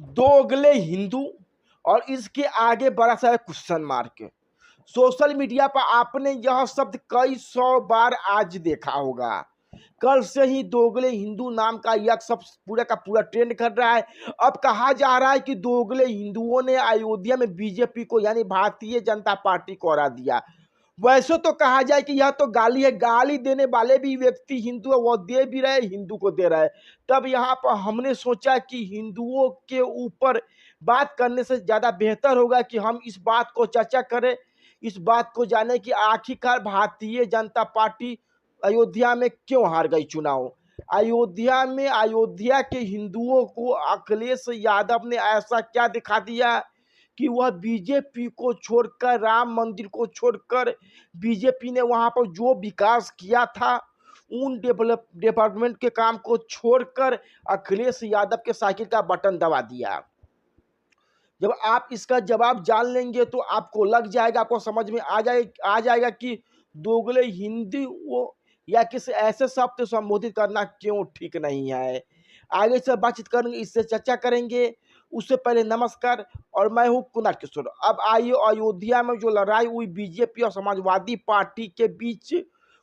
दोगले हिंदू और इसके आगे बड़ा सा क्वेश्चन मार्क। सोशल मीडिया पर आपने यह शब्द कई सौ बार आज देखा होगा। कल से ही दोगले हिंदू नाम का यह शब्द पूरा का पूरा ट्रेंड कर रहा है। अब कहा जा रहा है कि दोगले हिंदुओं ने अयोध्या में बीजेपी को यानी भारतीय जनता पार्टी को हरा दिया। वैसे तो कहा जाए कि यह तो गाली है, गाली देने वाले भी व्यक्ति हिंदू है, वो दे भी रहे, हिंदू को दे रहे। तब यहाँ पर हमने सोचा कि हिंदुओं के ऊपर बात करने से ज्यादा बेहतर होगा कि हम इस बात को चर्चा करें, इस बात को जाने कि आखिरकार भारतीय जनता पार्टी अयोध्या में क्यों हार गई चुनाव। अयोध्या में अयोध्या के हिंदुओं को अखिलेश यादव ने ऐसा क्या दिखा दिया कि वह बीजेपी को छोड़कर, राम मंदिर को छोड़कर, बीजेपी ने वहां पर जो विकास किया था उन डेवलपमेंट के काम को छोड़कर अखिलेश यादव के साइकिल का बटन दबा दिया। जब आप इसका जवाब जान लेंगे तो आपको लग जाएगा, आपको समझ में आ जाएगा कि दोगले हिंदी वो या किसी ऐसे शब्द से संबोधित करना क्यों ठीक नहीं है। आगे से बातचीत करेंगे, इससे चर्चा करेंगे। उससे पहले नमस्कार, और मैं हूं कुणाल किशोर। अब आइए, अयोध्या में जो लड़ाई हुई बीजेपी और समाजवादी पार्टी के बीच,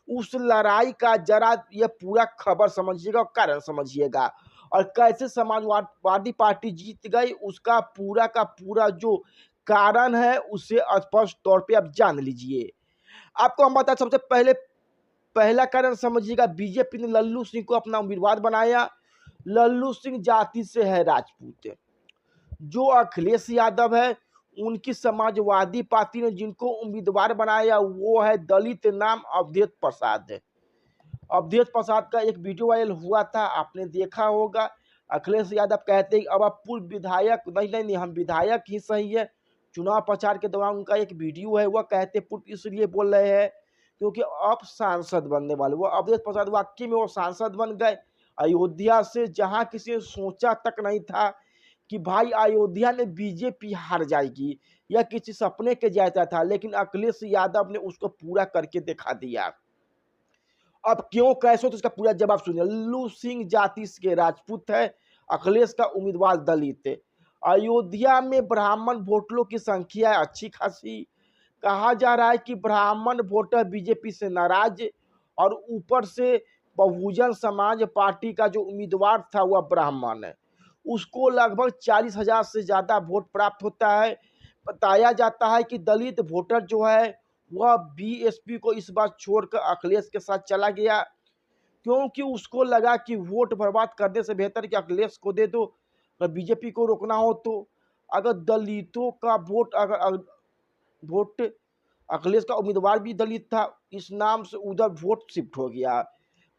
उस लड़ाई का जरा ये पूरा खबर समझिएगा और कारण समझिएगा, और कैसे समाजवादी पार्टी जीत गई उसका पूरा का पूरा जो कारण है उसे स्पष्ट तौर पे आप जान लीजिए। आपको हम बता, सबसे पहले पहला कारण समझिएगा, बीजेपी ने लल्लू सिंह को अपना उम्मीदवार बनाया। लल्लू सिंह जाति से है राजपूत। जो अखिलेश यादव है उनकी समाजवादी पार्टी ने जिनको उम्मीदवार बनाया वो है दलित, नाम अवधेश प्रसाद। अवधेश प्रसाद का एक वीडियो वायरल हुआ था, आपने देखा होगा। अखिलेश यादव कहते हैं अब आप पूर्व विधायक नहीं, हम विधायक ही सही है। चुनाव प्रचार के दौरान उनका एक वीडियो है, वह कहते पूर्व इसलिए बोल रहे हैं क्योंकि अब सांसद बनने वाले वो अवधेश प्रसाद वाकई में वो सांसद बन गए अयोध्या से, जहां किसी ने सोचा तक नहीं था कि भाई अयोध्या में बीजेपी हार जाएगी, यह किसी सपने के जैसा था, लेकिन अखिलेश यादव ने उसको पूरा करके दिखा दिया। अब क्यों कैसे, तो इसका पूरा जवाब सुनिए। लल्लू सिंह जाति के राजपूत है, अखिलेश का उम्मीदवार दलित है। अयोध्या में ब्राह्मण वोटरों की संख्या है अच्छी खासी। कहा जा रहा है कि ब्राह्मण वोटर बीजेपी से नाराज, और ऊपर से बहुजन समाज पार्टी का जो उम्मीदवार था वह ब्राह्मण है, उसको लगभग 40,000 से ज्यादा वोट प्राप्त होता है। बताया जाता है कि दलित वोटर जो है वह बीएसपी को इस बार छोड़कर अखिलेश के साथ चला गया, क्योंकि उसको लगा कि वोट बर्बाद करने से बेहतर कि अखिलेश को दे दो अगर बीजेपी को रोकना हो तो। अगर दलितों का वोट अगर वोट अखिलेश का उम्मीदवार भी दलित था, इस नाम से उधर वोट शिफ्ट हो गया,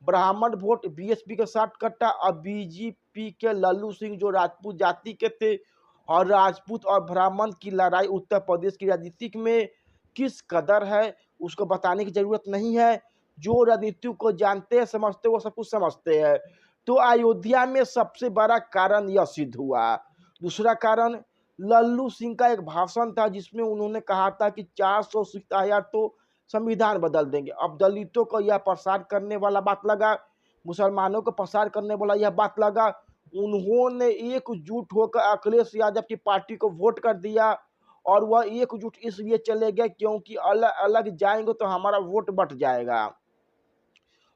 ब्राह्मण वोट बीएसपी के साथ कटा। अब बीजेपी के लल्लू सिंह जो राजपूत जाति के थे, और राजपूत और ब्राह्मण की लड़ाई उत्तर प्रदेश की राजनीति में किस कदर है उसको बताने की जरूरत नहीं है। जो राजनीति को जानते हैं समझते वो सब कुछ समझते हैं। तो अयोध्या में सबसे बड़ा कारण यह सिद्ध हुआ। दूसरा कारण, लल्लू सिंह का एक भाषण था जिसमें उन्होंने कहा था कि 400 सीट आया तो संविधान बदल देंगे। अब दलितों को यह प्रसार करने वाला बात लगा, मुसलमानों को प्रसार करने वाला यह बात लगा, उन्होंने एकजुट होकर अखिलेश यादव की पार्टी को वोट कर दिया। और वह एकजुट इसलिए चले गए क्योंकि अलग अलग जाएंगे तो हमारा वोट बट जाएगा।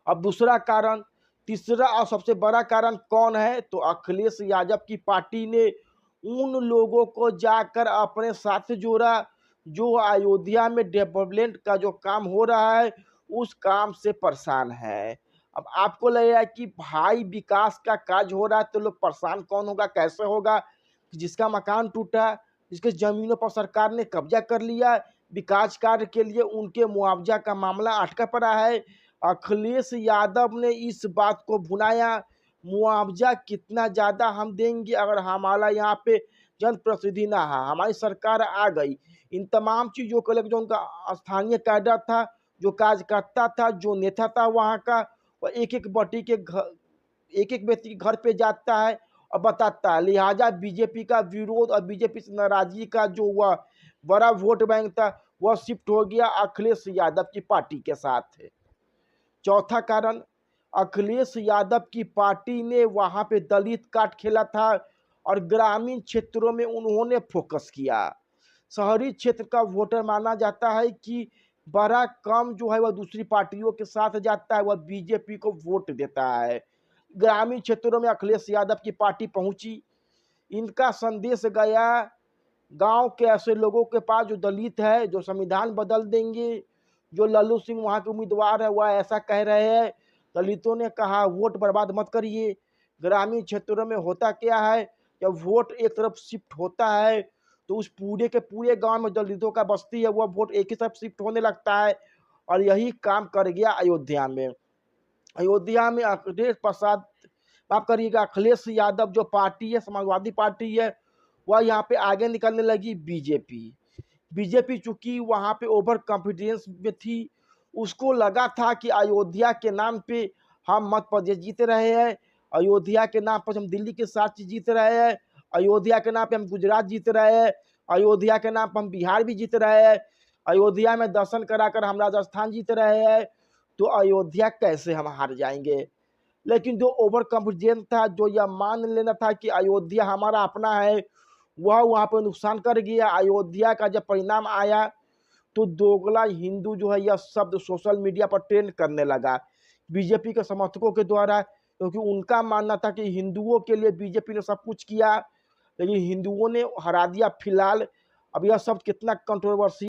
अब दूसरा कारण, तीसरा और सबसे बड़ा कारण कौन है, तो अखिलेश यादव की पार्टी ने उन लोगों को जाकर अपने साथ जोड़ा जो अयोध्या में डेवलपमेंट का जो काम हो रहा है उस काम से परेशान है। अब आपको लगेगा कि भाई विकास का काज हो रहा है तो लोग परेशान कौन होगा, कैसे होगा। जिसका मकान टूटा, जिसके जमीनों पर सरकार ने कब्जा कर लिया, विकास कार्य के लिए उनके मुआवजा का मामला अटका पड़ा है। अखिलेश यादव ने इस बात को भुनाया, मुआवजा कितना ज्यादा हम देंगे अगर हमारा यहाँ पे जनप्रतिनिधि ना है, हमारी सरकार आ गई। इन तमाम चीजों को लेकर जो उनका स्थानीय कैडर था, जो कार्यकर्ता था, जो नेता था वहाँ का, वह एक एक बटी के घर, एक एक व्यक्ति के घर पे जाता है और बताता है। लिहाजा बीजेपी का विरोध और बीजेपी से नाराजगी का जो वह बड़ा वोट बैंक था वह शिफ्ट हो गया अखिलेश यादव की पार्टी के साथ। चौथा कारण, अखिलेश यादव की पार्टी ने वहां पे दलित कार्ड खेला था, और ग्रामीण क्षेत्रों में उन्होंने फोकस किया। शहरी क्षेत्र का वोटर माना जाता है कि बड़ा कम जो है वह दूसरी पार्टियों के साथ जाता है, वह बीजेपी को वोट देता है। ग्रामीण क्षेत्रों में अखिलेश यादव की पार्टी पहुंची, इनका संदेश गया गांव के ऐसे लोगों के पास जो दलित है, जो संविधान बदल देंगे। जो लल्लू सिंह वहां के उम्मीदवार है वह ऐसा कह रहे हैं। दलितों ने कहा वोट बर्बाद मत करिए। ग्रामीण क्षेत्रों में होता क्या है, जब वोट एक तरफ शिफ्ट होता है तो उस पूरे के पूरे गांव में दलितों का बस्ती है वह वोट एक ही तरफ शिफ्ट होने लगता है। और यही काम कर गया अयोध्या में। अयोध्या में अखिलेश प्रसाद, माफ करिएगा, अखिलेश यादव जो पार्टी है, समाजवादी पार्टी है, वह यहाँ पे आगे निकलने लगी। बीजेपी बीजेपी चूंकि वहां पे ओवर कॉन्फिडेंस में थी, उसको लगा था कि अयोध्या के नाम पे हम मध्य प्रदेश जीत रहे हैं, अयोध्या के नाम पर हम दिल्ली के साथ जीत रहे हैं, अयोध्या के नाम पे हम गुजरात जीत रहे हैं, अयोध्या के नाम पर हम बिहार भी जीत रहे हैं, अयोध्या में दर्शन कराकर हम राजस्थान जीत रहे हैं, तो अयोध्या कैसे हम हार जाएंगे। लेकिन जो ओवर कॉन्फिडेंस था, जो यह मान लेना था कि अयोध्या हमारा अपना है, वह वहां पर नुकसान कर गया। अयोध्या का जब परिणाम आया तो दोगला हिंदू जो है यह शब्द सोशल मीडिया पर ट्रेंड करने लगा बीजेपी के समर्थकों के द्वारा, क्योंकि उनका मानना था कि हिंदुओं के लिए बीजेपी ने सब कुछ किया लेकिन हिंदुओं ने हरा दिया। फिलहाल अब यह शब्द कितना कंट्रोवर्सी